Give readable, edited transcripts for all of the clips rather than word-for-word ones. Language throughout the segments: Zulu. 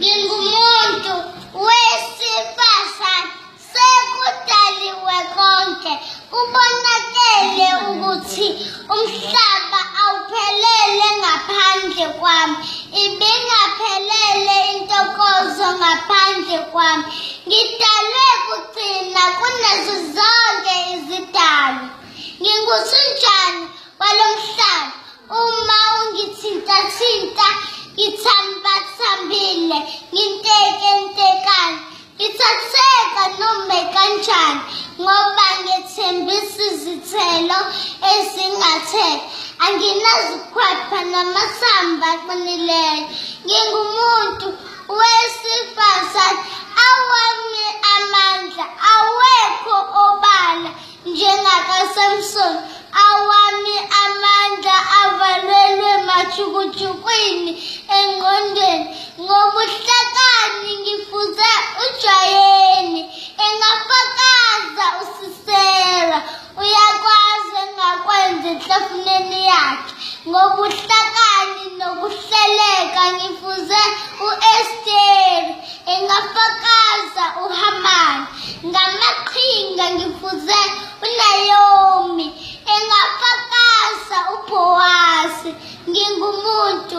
Ngingumuntu wesifazane sekudaliwe konke kubonakele ukuthi umhlaba awuphelele ngaphandle kwami ibingaphelele intokozo ngaphandle kwami ngidalwe kugcina kunazo zonke izidalwa nginguthunjana walomhlaba uma ungithintathinta ngithambathambile ngintekentekane ngithatheka noma kanjani ngoba ngethembisa izithelo ezingatheka anginazikhwapha namathamba aqinileyo ngingumuntu wesifazane awami amandla awekho obala njengakaSamson awami amandla avalelwe majukujukwini engqondweni ngobuhlakani ngifuze ujwayeni engafakaza uSisera uyakwazi engakwenza enhlafuneni yakhe ngobuhlakani nokuhleleka ngifuze u-Esteri engafakaza uHamani ngamaqhinga ngifuze uNaomi engafakaza uBowazi ngingumuntu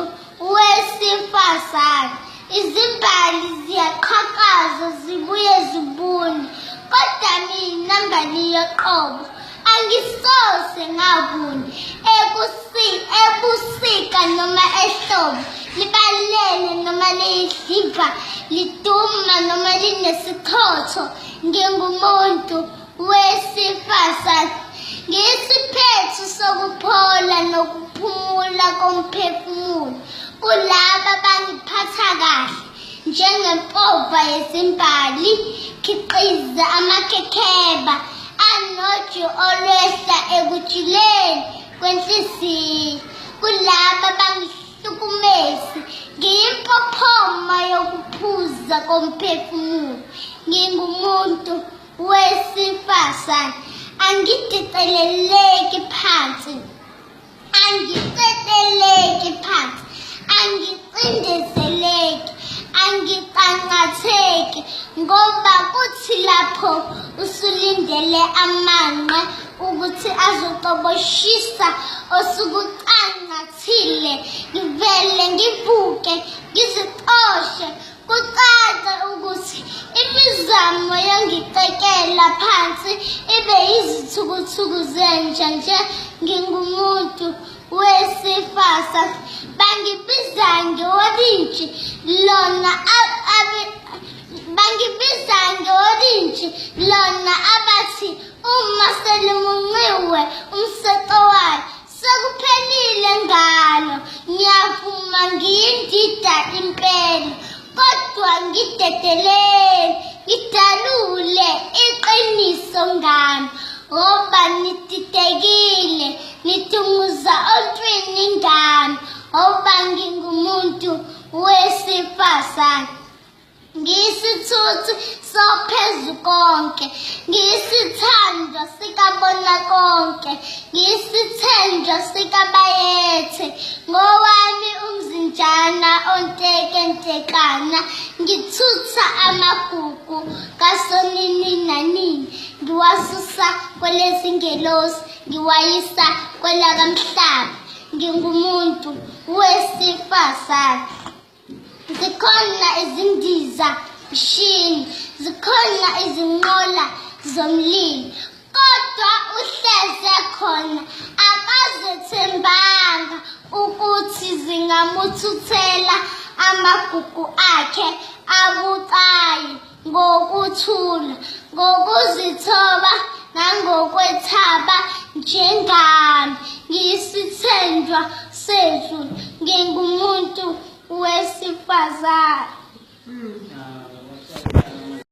wesifazane izimbali ziyaqhakaza zibuye zibune kodwa mina mbali yoqobo angisoze ngabuni ebusika noma ehlobo libalele noma liyidliva liduma noma linesikhotho ngingumuntu wesifazane ngisiphetho sokuphola nokuphumula komphefumulo kulaba bangiphatha kahle njengempova yezimbali khiqiza amakhekheba anoju olwehla ekujuleni kwenhliziyo kulaba bangihlukumezi ngiyimpophoma yokuphuza komphefumulo ngingumuntu wesifazane angidiceleleki phansi angicindezeleki angiqangatheki ngoba kuthi lapho usulindele amanqe ukuthi azotoboshisa osukuqangathile ngivele ngivuke ngizixoshe kucace ukuthi imizamo yangicekela phansi ibe yizithukuthuku zenja nje ngingumuntu wesifazane bangibiza ngeorintshi lona abathi uma selimunqiwe umseto wayo sekuphelile ngalo ngiyavuma ngiyindida impela kodwa ngidalule iqiniso ngami ngoba nididekile nidumuza ontwini ngami ngoba ngingumuntu wesifazane ngiyisithuthi sophezu konke ngiyisithandwa sikabona konke ngiyisithenjwa sikabayethe ngowami umzinjana ontekentekana ngithutha amagugu kasonini nanini ngiwasusa kwelezingelosi ngiwayisa kwelakamhlaba ngingumuntu wesifazane zikhona izindiza mshini zikhona izinqola zomlilo kodwa uhleze khona akazethembanga ukuthi zingamuthuthela amagugu akhe abucayi ngokuthula ngokuzithoba nangokwethaba njengami ngiyisithenjwa sezulu ngingumuntu wesifazane